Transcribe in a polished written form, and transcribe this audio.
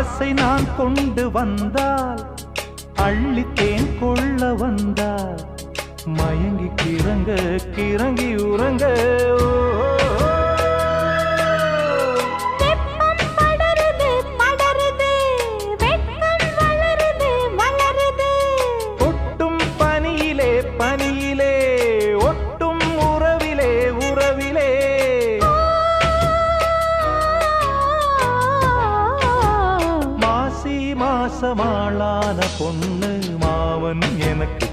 ஆசை நான் கொண்டு வந்தால் அள்ளித்தேன் கொள்ள வந்தால் மயங்கி கிறங்க கிறங்கி உறங்க ஒட்டும் பனியிலே பனியிலே ஒட்டும் உறவிலே உறவிலே மாசி மாசமாளான பொண்ணு மாவன் எனக்கு